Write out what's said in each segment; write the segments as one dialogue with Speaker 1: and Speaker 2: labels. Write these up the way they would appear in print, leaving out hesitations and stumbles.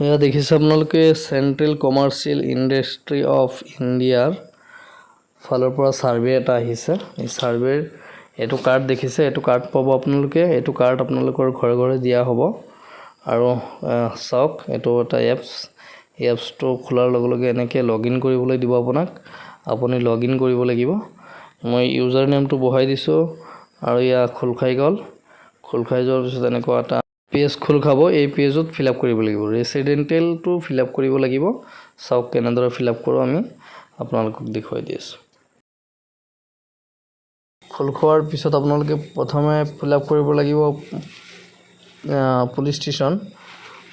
Speaker 1: এয়া দেখিছে আপোনালোকে চেণ্ট্ৰেল কমাৰ্চিয়েল ইণ্ডাষ্ট্ৰী অফ ইণ্ডিয়াৰ ফালৰ পৰা ছাৰ্ভে এটা আহিছে। এই ছাৰ্ভেৰ এইটো কাৰ্ড দেখিছে, এইটো কাৰ্ড পাব আপোনালোকে। এইটো কাৰ্ড আপোনালোকৰ ঘৰে ঘৰে দিয়া হ'ব। আৰু চাওক, এইটো এটা এপছটো খোলাৰ লগে লগে এনেকৈ লগ ইন কৰিবলৈ দিব আপোনাক। আপুনি লগ ইন কৰিব লাগিব। মই ইউজাৰ নেমটো বহাই দিছোঁ আৰু ইয়া খোল খাই গ'ল। খোল খাই যোৱাৰ পিছত এনেকুৱা এটা পেজ খোল খাব। এই পেজত ফিল আপ কৰিব লাগিব, ৰেচিডেণ্টেলটো ফিল আপ কৰিব লাগিব। চাওক কেনেদৰে ফিল আপ কৰোঁ, আমি আপোনালোকক দেখুৱাই দি আছোঁ। খোল খোৱাৰ পিছত আপোনালোকে প্ৰথমে ফিল আপ কৰিব লাগিব পুলিচ ষ্টেচন।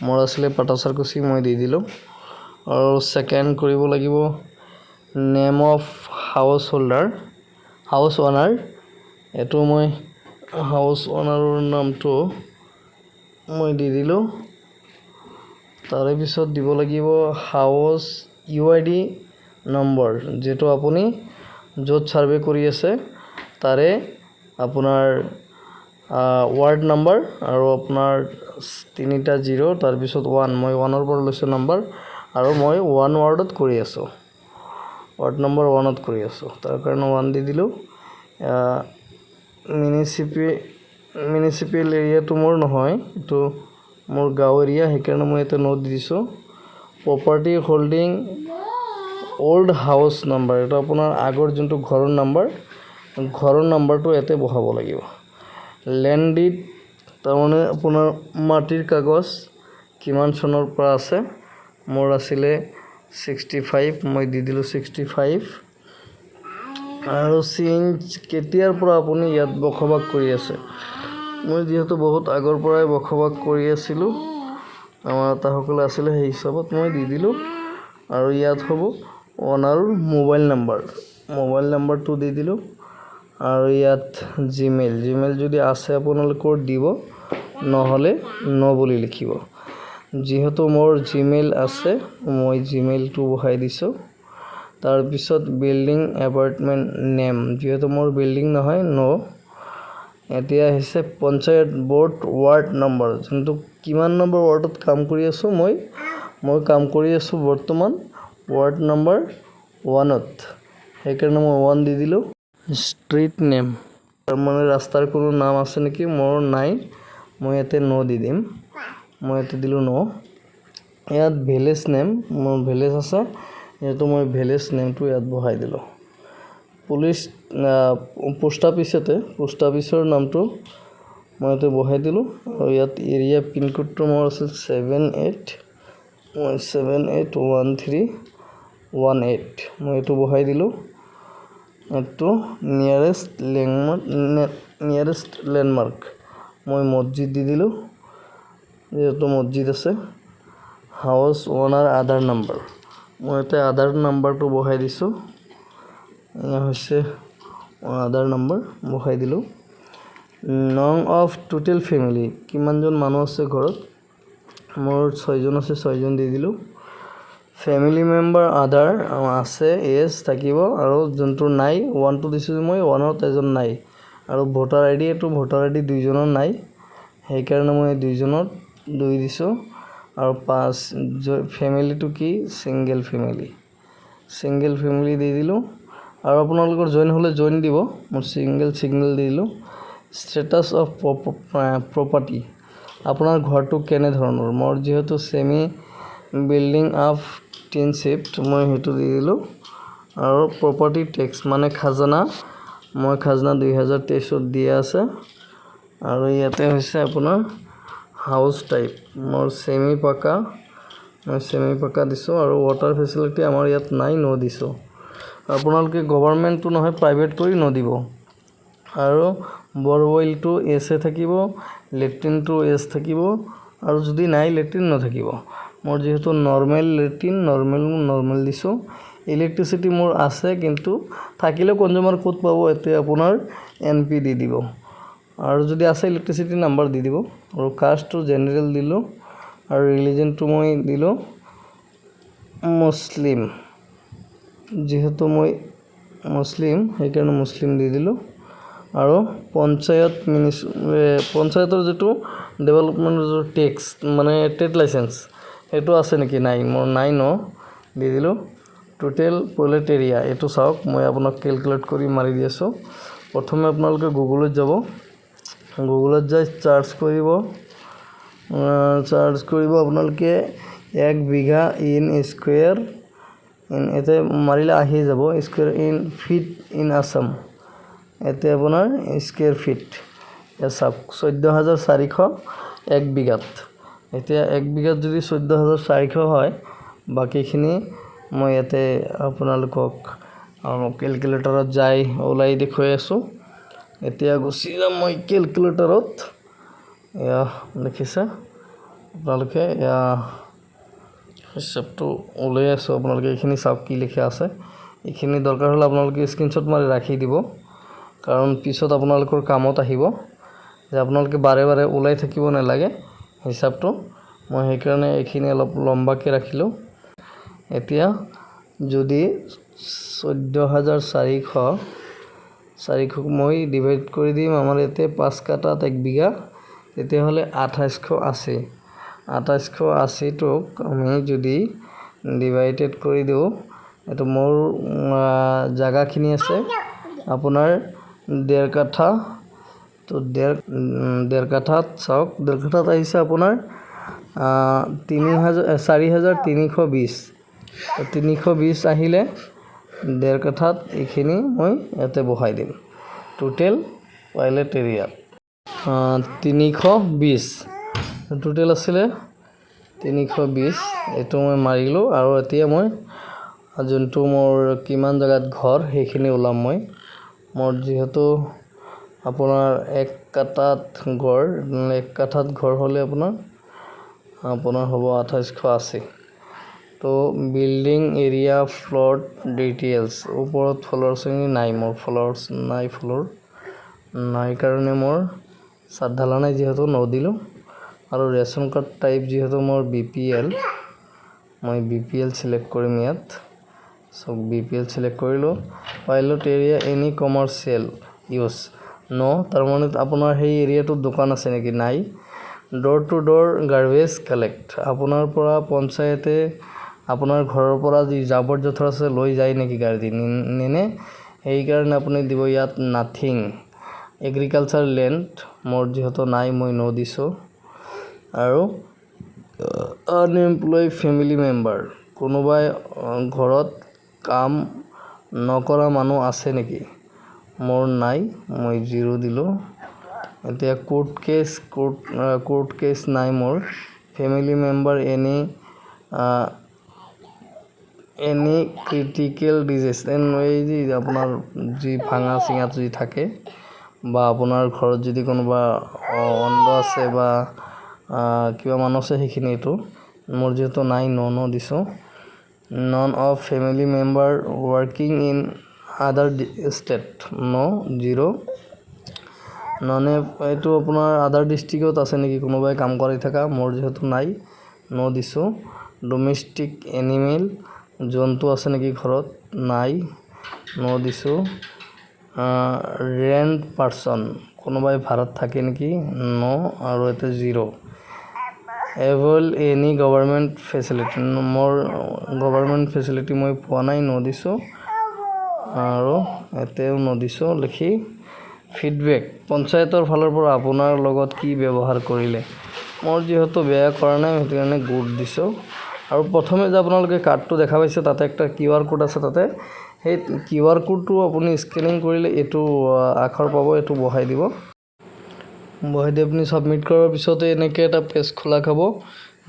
Speaker 1: মোৰ আছিলে পাটাচাৰকুচি, মই দি দিলোঁ। আৰু ছেকেণ্ড কৰিব লাগিব নেম অফ হাউচ অনাৰ। এইটো মই হাউচ অনাৰৰ নামটো মই দি দিলোঁ। তাৰে পিছত দিব লাগিব হাউচ UID নম্বৰ, যিটো আপুনি য'ত ছাৰ্ভে কৰি আছে তাৰে আপোনাৰ ৱাৰ্ড নাম্বাৰ আৰু আপোনাৰ 3টা 0, তাৰপিছত 1। মই 1ৰ পৰা লৈছোঁ নাম্বাৰ, আৰু মই 1 ৱাৰ্ডত কৰি আছোঁ, ৱাৰ্ড নম্বৰ 1ত কৰি আছোঁ। তাৰ কাৰণে 1 দি দিলোঁ। মিউনিচিপেল এৰিয়াটো মোৰ নহয়, এইটো মোৰ গাঁও এৰিয়া, সেইকাৰণে মই ইয়াতে নোট দি দিছোঁ। Property holding old house number, এইটো আপোনাৰ আগৰ যোনটো ঘৰৰ নাম্বাৰটো ইয়াতে বহাব লাগিব। লেণ্ড ডিড, তাৰমানে আপোনাৰ মাটিৰ কাগজ কিমান চনৰ পৰা আছে। মোৰ আছিলে 65, মই দি দিলোঁ 65। আৰু চেঞ্জ কেতিয়াৰ পৰা আপুনি ইয়াত বসবাস কৰি আছে। মই যিহেতু বহুত আগৰ পৰাই বসবাস কৰি আছিলোঁ, আমাৰ আইতাসকলে আছিলে, সেই হিচাপত মই দি দিলোঁ। আৰু ইয়াত হ'ব অনাৰৰ মোবাইল নাম্বাৰটো দি দিলোঁ। আৰু ইয়াত জিমেইল যদি আছে আপোনালোকৰ দিব, নহ'লে বুলি লিখিব। যিহেতু মোৰ জিমেইল আছে, মই জিমেইলটো বহাই দিছোঁ। তাৰপিছত বিল্ডিং এপাৰ্টমেণ্ট নেম, যিহেতু মোৰ বিল্ডিং নহয়, এতিয়া আহিছে পঞ্চায়ত বৰ্ড ৱাৰ্ড নম্বৰ, যোনটো কিমান নম্বৰ ৱাৰ্ডত কাম কৰি আছোঁ। মই কাম কৰি আছোঁ বৰ্তমান ৱাৰ্ড নম্বৰ 1ত, সেইকাৰণে মই 1 দি দিলোঁ। ষ্ট্ৰীট নেম, তাৰমানে ৰাস্তাৰ কোনো নাম আছে নেকি, মোৰ নাই, মই ইয়াতে দি দিম। মই ইয়াতে দিলোঁ ইয়াত ভিলেজ নেম, মোৰ ভিলেজ আছে, যিহেতু মই ভিলেজ নেমটো ইয়াত বহাই দিলোঁ। পোষ্ট অফিচৰ নামটো মই ইয়াতে বহাই দিলোঁ। আৰু ইয়াত এৰিয়া পিনক'ডটো মোৰ আছে 781318। মই এইটো বহাই দিলোঁ। এইটো নিয়াৰেষ্ট লেণ্ডমাৰ্ক, মই মছজিদ দি দিলোঁ, যিহেতু মছজিদ আছে। হাউচ অনাৰ আধাৰ নাম্বাৰ, মই ইয়াতে আধাৰ নাম্বাৰটো বহাই দিছোঁ। এয়া হৈছে আধাৰ নাম্বাৰ, বহাই দিলোঁ। নং অফ টোটেল ফেমিলি, কিমানজন মানুহ আছে ঘৰত, মোৰ 6জন আছে, 6জন দি দিলোঁ। ফেমিলি মেম্বাৰ আধাৰ আছে, এজ থাকিব, আৰু যোনটো নাই 1টো দিছোঁ মই, 1ত এজন নাই। আৰু ভোটাৰ আইডি, এইটো ভোটাৰ আইডি 2জনৰ নাই, সেইকাৰণে মই 2জনত 2 দিছোঁ। আৰু 5 ফেমিলিটো কি, ছিংগল ফেমিলি দি দিলোঁ। আৰু আপোনালোকৰ জইন হ'লে জইন দিব, মোৰ ছিংগল দি দিলোঁ। ষ্টেটাছ অফ প্ৰপাৰ্টি, আপোনাৰ ঘৰটো কেনেধৰণৰ, মোৰ যিহেতু semi building of tin shift, মই সেইটো দি দিলোঁ। আৰু প্ৰপাৰ্টি টেক্স মানে খাজানা, মই খাজানা 2023ত দিয়া আছে। আৰু ইয়াতে হৈছে আপোনাৰ হাউচ টাইপ, মোৰ ছেমি পাকা দিছোঁ। আৰু ৱাটাৰ ফেচিলিটি আমাৰ ইয়াত নাই, দিছোঁ। আপোনালোকে গভৰ্ণমেণ্টটো নহয়, প্ৰাইভেট কৰি দিব। আৰু বৰৱেলটো এছে থাকিব, লেট্ৰিনটো এছ থাকিব, আৰু যদি নাই লেট্ৰিন নাথাকিব। মোৰ যিহেতু নৰ্মেল লেট্ৰিন, নৰ্মেল দিছোঁ। ইলেক্ট্ৰিচিটি মোৰ আছে, কিন্তু থাকিলেও কনজিউমাৰ ক'ড পাব, এতিয়া আপোনাৰ NP দি দিব। আৰু যদি আছে ইলেক্ট্ৰিচিটি নাম্বাৰ দি দিব। আৰু কাষ্টটো জেনেৰেল দিলোঁ, আৰু ৰিলিজনটো মই দিলোঁ মুছলিম, যিহেতু মই মুছলিম, সেইকাৰণে মুছলিম দি দিলোঁ। আৰু পঞ্চায়তৰ যিটো ডেভেলপমেণ্টৰ টেক্স মানে ট্ৰেড লাইচেঞ্চ, এইটো আছে নেকি নাই মোৰ নাই ন দি দিলোঁ টোটেল পইলেট এৰিয়া এইটো চাওক মই আপোনাক কেলকুলেট কৰি মাৰি দি আছোঁ প্ৰথমে আপোনালোকে গুগলত যাব গুগলত যাই চাৰ্চ কৰিব আপোনালোকে 1 বিঘা ইন স্কুৱেৰ ইন এতে মাৰিলে আহি যাব square in feet in Assam এতে আপোনাৰ স্কুৱেৰ ফিট চাওক 14,400 1 বিঘাত এতিয়া 1 বিঘাত যদি 14,400 হয় বাকিখিনি মই ইয়াতে আপোনালোকক কেলকুলেটৰত যাই ওলাই দেখুৱাই আছোঁ এতিয়া গুচি যাম মই কেলকুলেটৰত এয়া দেখিছে আপোনালোকে এয়া হিচাপটো ওলাই আছোঁ আপোনালোকে এইখিনি চাওক কি লিখা আছে এইখিনি দৰকাৰ হ'লে আপোনালোকে স্ক্ৰীনশ্বট মাৰি ৰাখি দিব কাৰণ পিছত আপোনালোকৰ কামত আহিব যে আপোনালোকে বাৰে বাৰে ওলাই থাকিব নালাগে হিচাপটো মই সেইকাৰণে এইখিনি অলপ লম্বাকৈ ৰাখিলোঁ এতিয়া যদি 14,400 মই ডিভাইড কৰি দিম আমাৰ ইয়াতে 5 কাটাত 1 বিঘা তেতিয়াহ'লে 2880টোক আমি যদি ডিভাইডেড কৰি দিওঁ এইটো মোৰ জাগাখিনি আছে আপোনাৰ 1.5 কাঠা তো 1.5 কাঠাত চাওক 1.5 কাঠাত আহিছে আপোনাৰ 4,320 320 আহিলে 1.5 কাঠাত এইখিনি মই ইয়াতে বহাই দিম টোটেল পইলেট এৰিয়া 320 টোটেল আছিলে 320 এইটো মই মাৰিলোঁ আৰু এতিয়া মই যোনটো মোৰ কিমান জাগাত ঘৰ সেইখিনি ওলাম মই মোৰ যিহেতু আপোনাৰ 1 কাঠাত ঘৰ হ'লে আপোনাৰ হ'ব 2880 তো বিল্ডিং এৰিয়া ফ্লোৰ ডিটেইলছ ওপৰত ফ্লোৰ শ্ৰেণী নাই মোৰ ফ্লোৰছ নাই নাই কাৰণে মোৰ চাদ ঢালা নাই যিহেতু নদিলোঁ আৰু ৰেচন কাৰ্ড টাইপ যিহেতু মোৰ BPL মই BPL সিলেক্ট কৰিম ইয়াত সব BPL সিলেক্ট কৰিলোঁ pilot area any commercial use no তাৰ মানে আপোনাৰ সেই এৰিয়াটো দোকান আছে নেকি নাই door to door garbage collect আপোনাৰ পৰা পঞ্চায়তে আপোনাৰ ঘৰৰ পৰা যি জাবৰ জোথৰ আছে লৈ যায় নেকি গাড়ী নেনে এই কাৰণে আপুনি দিব ইয়াত নাথিং এগ্ৰিকালচাৰ লেণ্ড মোৰ যিহেতু নাই মই নো দিছোঁ আৰু আনএমপ্লয় ফেমিলি মেম্বাৰ কোনোবাই ঘৰত কাম নকৰা মানুহ আছে নেকি মোৰ নাই মই 0 দিলোঁ এতিয়া কোৰ্ট কেছ নাই মোৰ family member any critical disease এই যে আপোনাৰ যি ভাঙা চিঙাত যি থাকে বা আপোনাৰ ঘৰত যদি কোনোবা অন্ধ আছে বা কিবা মানুহ আছে সেইখিনি এইটো মোৰ যেহেতু নাই নো দিছোঁ none of family member working in আদাৰ ষ্টেট নো 0 ননে এইটো আপোনাৰ আদাৰ ডিষ্ট্ৰিক্টত আছে নেকি কোনোবাই কাম কৰি থকা মোৰ যেহেতু নাই নো দিছোঁ ডোমেষ্টিক এনিমেল জন্তু আছে নেকি ঘৰত নাই নো দিছোঁ ৰেণ্ট পাৰ্চন কোনোবাই ভাড়াত থাকে নেকি নো আৰু এতে 0 এভেল এনি গভৰ্ণমেণ্ট ফেচিলিটি মোৰ গভৰ্ণমেণ্ট ফেচিলিটি মই পোৱা নাই নো দিছোঁ আৰু এতেও নো দিছোঁ লিখি ফিডবেক পঞ্চায়তৰ ফালৰ পৰা আপোনাৰ লগত কি ব্যৱহাৰ কৰিলে মোৰ যিহেতু বেয়া কৰা নাই সেইটো কাৰণে গুড দিছোঁ আৰু প্ৰথমে যে আপোনালোকে কাৰ্ডটো দেখা পাইছে তাতে একটা QR কোড আছে তাতে সেই QR কোডটো আপুনি স্কেনিং কৰিলে এইটো আখৰ পাব এইটো বহাই দিব আপুনি সাবমিট কৰাৰ পিছতে এনেকৈ এটা পেজ খোলা খাব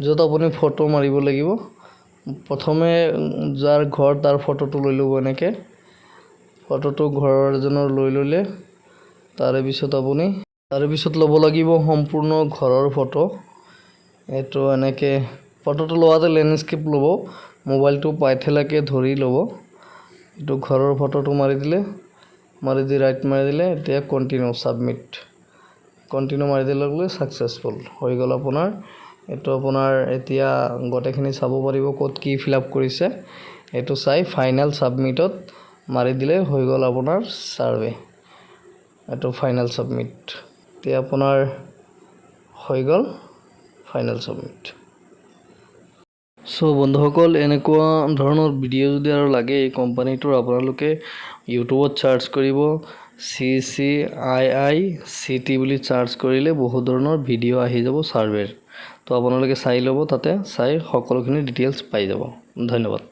Speaker 1: য'ত আপুনি ফটো মাৰিব লাগিব প্ৰথমে যাৰ ঘৰ তাৰ ফটোটো লৈ ল'ব এনেকৈ ফটোটো ঘৰৰ এজনৰ লৈ ল'লে তাৰে পিছত ল'ব লাগিব সম্পূৰ্ণ ঘৰৰ ফটো এইটো এনেকৈ ফটোটো লোৱাতে লেণ্ডস্কেপ ল'ব মোবাইলটো পাইথেলাকে ধৰি ল'ব এইটো ঘৰৰ ফটোটো মাৰি দি ৰাইট মাৰি দিলে এতিয়া কণ্টিনিউ সাবমিট কণ্টিনিউ মাৰি দিলে সাকসেসফুল হৈ গ'ল আপোনাৰ এইটো আপোনাৰ এতিয়া গোটেইখিনি চাব পাৰিব ক'ত কি ফিল আপ কৰিছে এইটো চাই ফাইনেল সাবমিটত মাৰি দিলে হৈ গ'ল আপোনাৰ সাৰ্ভে এইটো ফাইনেল সাবমিট এতিয়া আপোনাৰ হৈ গ'ল ফাইনেল সাবমিট চ' বন্ধুসকল এনেকুৱা ধৰণৰ ভিডিঅ' যদি আৰু লাগে এই কোম্পানীটোৰ আপোনালোকে ইউটিউবত চাৰ্চ কৰিব CCIICT বুলি চাৰ্চ কৰিলে বহুত ধৰণৰ ভিডিঅ' আহি যাব ছাৰ্ভেৰ। তো আপোনালোকে চাই ল'ব, তাতে চাই সকলোখিনি ডিটেইলছ পাই যাব। ধন্যবাদ।